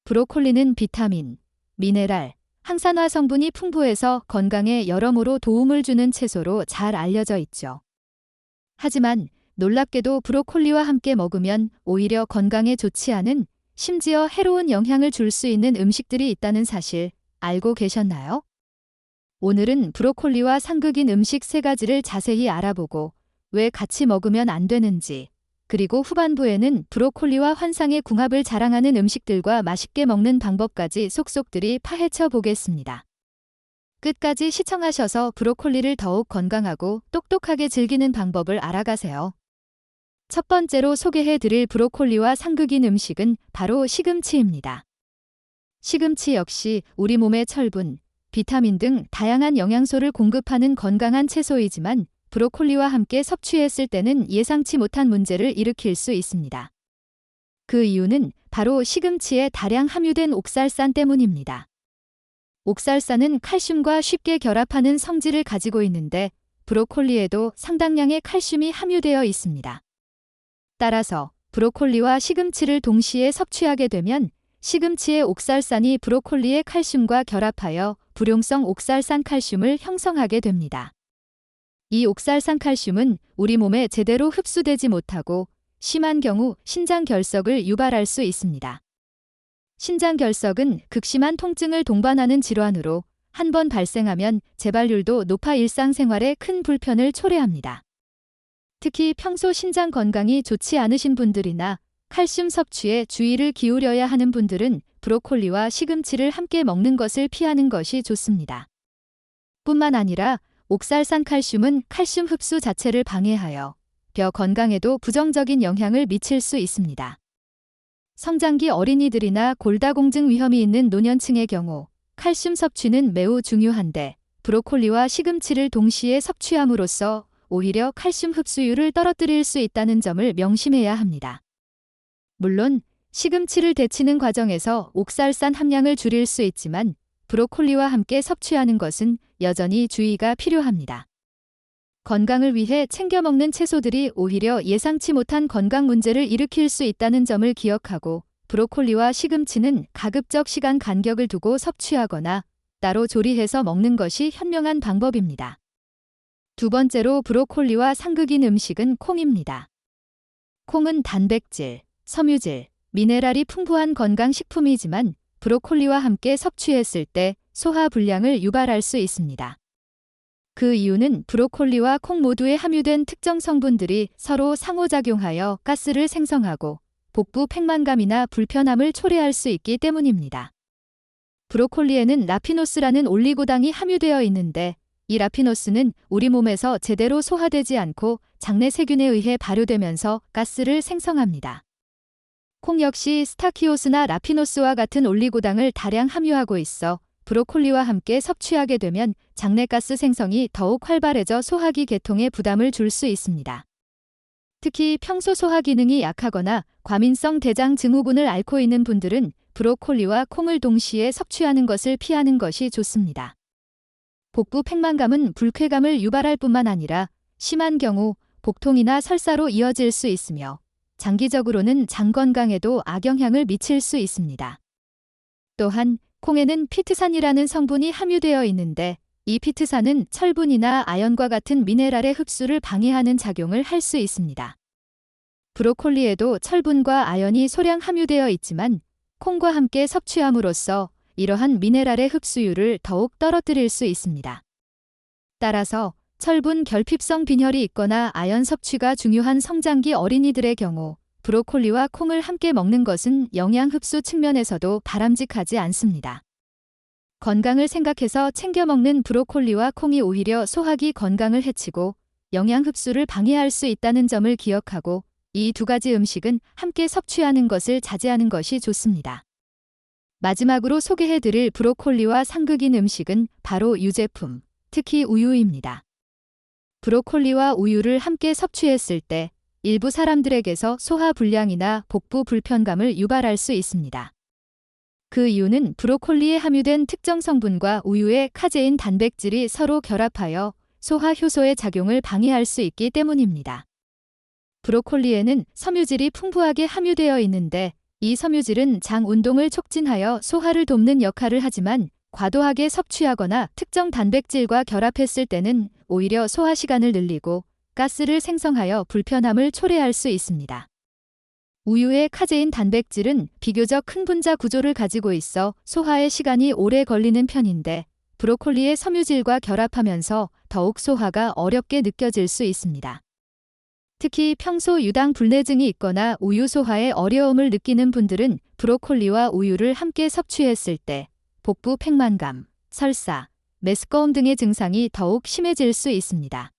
브로콜리는 비타민, 미네랄, 항산화 성분이 풍부해서 건강에 여러모로 도움을 주는 채소로 잘 알려져 있죠. 하지만 놀랍게도 브로콜리와 함께 먹으면 오히려 건강에 좋지 않은, 심지어 해로운 영향을 줄 수 있는 음식들이 있다는 사실 알고 계셨나요? 오늘은 브로콜리와 상극인 음식 3가지를 자세히 알아보고 왜 같이 먹으면 안 되는지, 그리고 후반부에는 브로콜리와 환상의 궁합을 자랑하는 음식들과 맛있게 먹는 방법까지 속속들이 파헤쳐 보겠습니다. 끝까지 시청하셔서 브로콜리를 더욱 건강하고 똑똑하게 즐기는 방법을 알아가세요. 첫 번째로 소개해 드릴 브로콜리와 상극인 음식은 바로 시금치입니다. 시금치 역시 우리 몸에 철분, 비타민 등 다양한 영양소를 공급하는 건강한 채소이지만 브로콜리와 함께 섭취했을 때는 예상치 못한 문제를 일으킬 수 있습니다. 그 이유는 바로 시금치에 다량 함유된 옥살산 때문입니다. 옥살산은 칼슘과 쉽게 결합하는 성질을 가지고 있는데 브로콜리에도 상당량의 칼슘이 함유되어 있습니다. 따라서 브로콜리와 시금치를 동시에 섭취하게 되면 시금치의 옥살산이 브로콜리의 칼슘과 결합하여 불용성 옥살산 칼슘을 형성하게 됩니다. 이 옥살산 칼슘은 우리 몸에 제대로 흡수되지 못하고 심한 경우 신장 결석을 유발할 수 있습니다. 신장 결석은 극심한 통증을 동반하는 질환으로 한 번 발생하면 재발률도 높아 일상생활에 큰 불편을 초래합니다. 특히 평소 신장 건강이 좋지 않으신 분들이나 칼슘 섭취에 주의를 기울여야 하는 분들은 브로콜리와 시금치를 함께 먹는 것을 피하는 것이 좋습니다. 뿐만 아니라 옥살산 칼슘은 칼슘 흡수 자체를 방해하여 뼈 건강에도 부정적인 영향을 미칠 수 있습니다. 성장기 어린이들이나 골다공증 위험이 있는 노년층의 경우 칼슘 섭취는 매우 중요한데 브로콜리와 시금치를 동시에 섭취함으로써 오히려 칼슘 흡수율을 떨어뜨릴 수 있다는 점을 명심해야 합니다. 물론 시금치를 데치는 과정에서 옥살산 함량을 줄일 수 있지만 브로콜리와 함께 섭취하는 것은 여전히 주의가 필요합니다. 건강을 위해 챙겨 먹는 채소들이 오히려 예상치 못한 건강 문제를 일으킬 수 있다는 점을 기억하고 브로콜리와 시금치는 가급적 시간 간격을 두고 섭취하거나 따로 조리해서 먹는 것이 현명한 방법입니다. 두 번째로 브로콜리와 상극인 음식은 콩입니다. 콩은 단백질, 섬유질, 미네랄이 풍부한 건강식품이지만 브로콜리와 함께 섭취했을 때 소화 불량을 유발할 수 있습니다. 그 이유는 브로콜리와 콩 모두에 함유된 특정 성분들이 서로 상호작용하여 가스를 생성하고 복부 팽만감이나 불편함을 초래할 수 있기 때문입니다. 브로콜리에는 라피노스라는 올리고당이 함유되어 있는데 이 라피노스는 우리 몸에서 제대로 소화되지 않고 장내 세균에 의해 발효되면서 가스를 생성합니다. 콩 역시 스타키오스나 라피노스와 같은 올리고당을 다량 함유하고 있어 브로콜리와 함께 섭취하게 되면 장내가스 생성이 더욱 활발해져 소화기 계통에 부담을 줄 수 있습니다. 특히 평소 소화 기능이 약하거나 과민성 대장 증후군을 앓고 있는 분들은 브로콜리와 콩을 동시에 섭취하는 것을 피하는 것이 좋습니다. 복부 팽만감은 불쾌감을 유발할 뿐만 아니라 심한 경우 복통이나 설사로 이어질 수 있으며 장기적으로는 장 건강에도 악영향을 미칠 수 있습니다. 또한 콩에는 피트산이라는 성분이 함유되어 있는데 이 피트산은 철분이나 아연과 같은 미네랄의 흡수를 방해하는 작용을 할 수 있습니다. 브로콜리에도 철분과 아연이 소량 함유되어 있지만 콩과 함께 섭취함으로써 이러한 미네랄의 흡수율을 더욱 떨어뜨릴 수 있습니다. 따라서 철분 결핍성 빈혈이 있거나 아연 섭취가 중요한 성장기 어린이들의 경우 브로콜리와 콩을 함께 먹는 것은 영양 흡수 측면에서도 바람직하지 않습니다. 건강을 생각해서 챙겨 먹는 브로콜리와 콩이 오히려 소화기 건강을 해치고 영양 흡수를 방해할 수 있다는 점을 기억하고 이 2가지 음식은 함께 섭취하는 것을 자제하는 것이 좋습니다. 마지막으로 소개해드릴 브로콜리와 상극인 음식은 바로 유제품, 특히 우유입니다. 브로콜리와 우유를 함께 섭취했을 때 일부 사람들에게서 소화 불량이나 복부 불편감을 유발할 수 있습니다. 그 이유는 브로콜리에 함유된 특정 성분과 우유의 카제인 단백질이 서로 결합하여 소화 효소의 작용을 방해할 수 있기 때문입니다. 브로콜리에는 섬유질이 풍부하게 함유되어 있는데 이 섬유질은 장 운동을 촉진하여 소화를 돕는 역할을 하지만 과도하게 섭취하거나 특정 단백질과 결합했을 때는 오히려 소화 시간을 늘리고 가스를 생성하여 불편함을 초래할 수 있습니다. 우유의 카제인 단백질은 비교적 큰 분자 구조를 가지고 있어 소화에 시간이 오래 걸리는 편인데 브로콜리의 섬유질과 결합하면서 더욱 소화가 어렵게 느껴질 수 있습니다. 특히 평소 유당 불내증이 있거나 우유 소화에 어려움을 느끼는 분들은 브로콜리와 우유를 함께 섭취했을 때 복부 팽만감, 설사, 메스꺼움 등의 증상이 더욱 심해질 수 있습니다.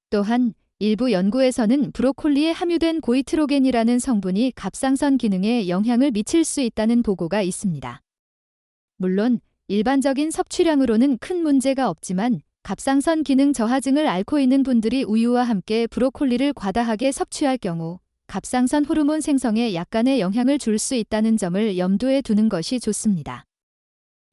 또한 일부 연구에서는 브로콜리에 함유된 고이트로겐이라는 성분이 갑상선 기능에 영향을 미칠 수 있다는 보고가 있습니다. 물론 일반적인 섭취량으로는 큰 문제가 없지만 갑상선 기능 저하증을 앓고 있는 분들이 우유와 함께 브로콜리를 과다하게 섭취할 경우 갑상선 호르몬 생성에 약간의 영향을 줄 수 있다는 점을 염두에 두는 것이 좋습니다.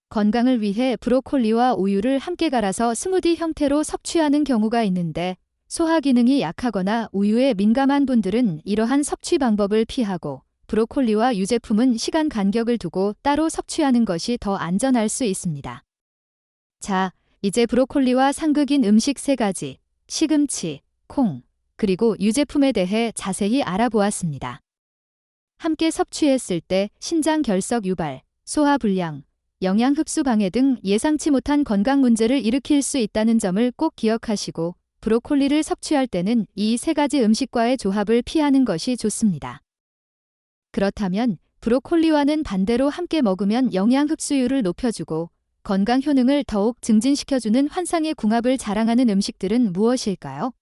건강을 위해 브로콜리와 우유를 함께 갈아서 스무디 형태로 섭취하는 경우가 있는데 소화 기능이 약하거나 우유에 민감한 분들은 이러한 섭취 방법을 피하고 브로콜리와 유제품은 시간 간격을 두고 따로 섭취하는 것이 더 안전할 수 있습니다. 자, 이제 브로콜리와 상극인 음식 3가지, 시금치, 콩, 그리고 유제품에 대해 자세히 알아보았습니다. 함께 섭취했을 때 신장 결석 유발, 소화 불량, 영양 흡수 방해 등 예상치 못한 건강 문제를 일으킬 수 있다는 점을 꼭 기억하시고 브로콜리를 섭취할 때는 이 3가지 음식과의 조합을 피하는 것이 좋습니다. 그렇다면 브로콜리와는 반대로 함께 먹으면 영양 흡수율을 높여주고 건강 효능을 더욱 증진시켜주는 환상의 궁합을 자랑하는 음식들은 무엇일까요?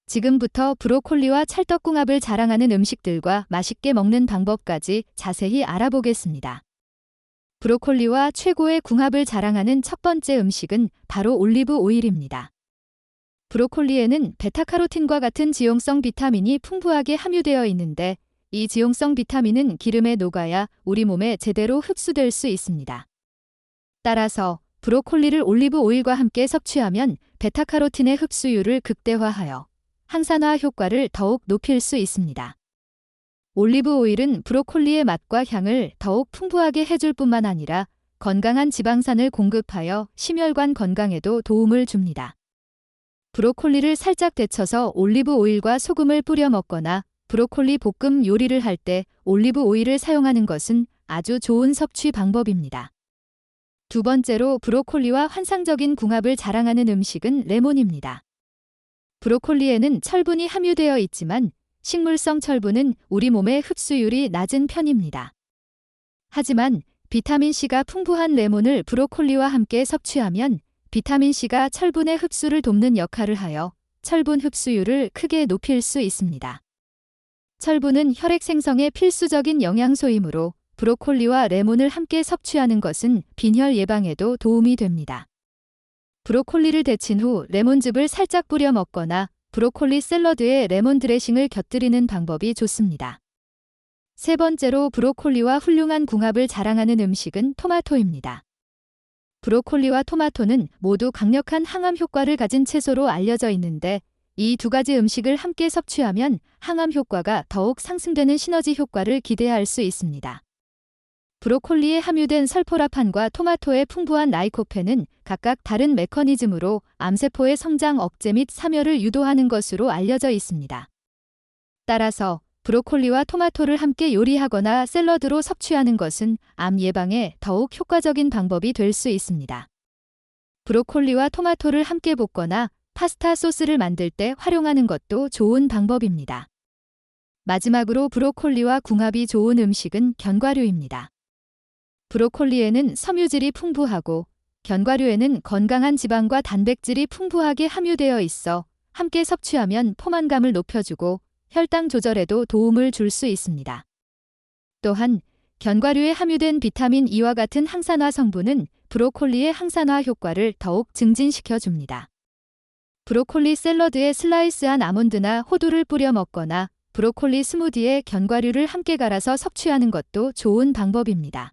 지금부터 브로콜리와 찰떡궁합을 자랑하는 음식들과 맛있게 먹는 방법까지 자세히 알아보겠습니다. 브로콜리와 최고의 궁합을 자랑하는 첫 번째 음식은 바로 올리브 오일입니다. 브로콜리에는 베타카로틴과 같은 지용성 비타민이 풍부하게 함유되어 있는데 이 지용성 비타민은 기름에 녹아야 우리 몸에 제대로 흡수될 수 있습니다. 따라서 브로콜리를 올리브 오일과 함께 섭취하면 베타카로틴의 흡수율을 극대화하여 항산화 효과를 더욱 높일 수 있습니다. 올리브 오일은 브로콜리의 맛과 향을 더욱 풍부하게 해줄 뿐만 아니라 건강한 지방산을 공급하여 심혈관 건강에도 도움을 줍니다. 브로콜리를 살짝 데쳐서 올리브 오일과 소금을 뿌려 먹거나 브로콜리 볶음 요리를 할 때 올리브 오일을 사용하는 것은 아주 좋은 섭취 방법입니다. 두 번째로 브로콜리와 환상적인 궁합을 자랑하는 음식은 레몬입니다. 브로콜리에는 철분이 함유되어 있지만 식물성 철분은 우리 몸의 흡수율이 낮은 편입니다. 하지만 비타민C가 풍부한 레몬을 브로콜리와 함께 섭취하면 비타민C가 철분의 흡수를 돕는 역할을 하여 철분 흡수율을 크게 높일 수 있습니다. 철분은 혈액 생성에 필수적인 영양소이므로 브로콜리와 레몬을 함께 섭취하는 것은 빈혈 예방에도 도움이 됩니다. 브로콜리를 데친 후 레몬즙을 살짝 뿌려 먹거나 브로콜리 샐러드에 레몬 드레싱을 곁들이는 방법이 좋습니다. 세 번째로 브로콜리와 훌륭한 궁합을 자랑하는 음식은 토마토입니다. 브로콜리와 토마토는 모두 강력한 항암 효과를 가진 채소로 알려져 있는데 이 2가지 음식을 함께 섭취하면 항암 효과가 더욱 상승되는 시너지 효과를 기대할 수 있습니다. 브로콜리에 함유된 설포라판과 토마토의 풍부한 라이코펜은 각각 다른 메커니즘으로 암세포의 성장 억제 및 사멸을 유도하는 것으로 알려져 있습니다. 따라서 브로콜리와 토마토를 함께 요리하거나 샐러드로 섭취하는 것은 암 예방에 더욱 효과적인 방법이 될 수 있습니다. 브로콜리와 토마토를 함께 볶거나 파스타 소스를 만들 때 활용하는 것도 좋은 방법입니다. 마지막으로 브로콜리와 궁합이 좋은 음식은 견과류입니다. 브로콜리에는 섬유질이 풍부하고 견과류에는 건강한 지방과 단백질이 풍부하게 함유되어 있어 함께 섭취하면 포만감을 높여주고 혈당 조절에도 도움을 줄 수 있습니다. 또한 견과류에 함유된 비타민 E와 같은 항산화 성분은 브로콜리의 항산화 효과를 더욱 증진시켜 줍니다. 브로콜리 샐러드에 슬라이스한 아몬드나 호두를 뿌려 먹거나 브로콜리 스무디에 견과류를 함께 갈아서 섭취하는 것도 좋은 방법입니다.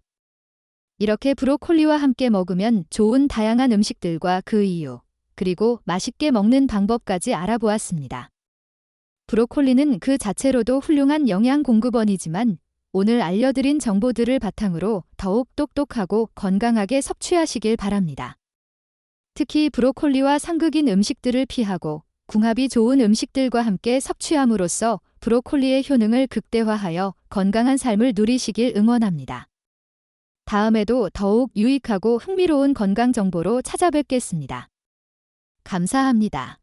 이렇게 브로콜리와 함께 먹으면 좋은 다양한 음식들과 그 이유, 그리고 맛있게 먹는 방법까지 알아보았습니다. 브로콜리는 그 자체로도 훌륭한 영양 공급원이지만 오늘 알려드린 정보들을 바탕으로 더욱 똑똑하고 건강하게 섭취하시길 바랍니다. 특히 브로콜리와 상극인 음식들을 피하고 궁합이 좋은 음식들과 함께 섭취함으로써 브로콜리의 효능을 극대화하여 건강한 삶을 누리시길 응원합니다. 다음에도 더욱 유익하고 흥미로운 건강 정보로 찾아뵙겠습니다. 감사합니다.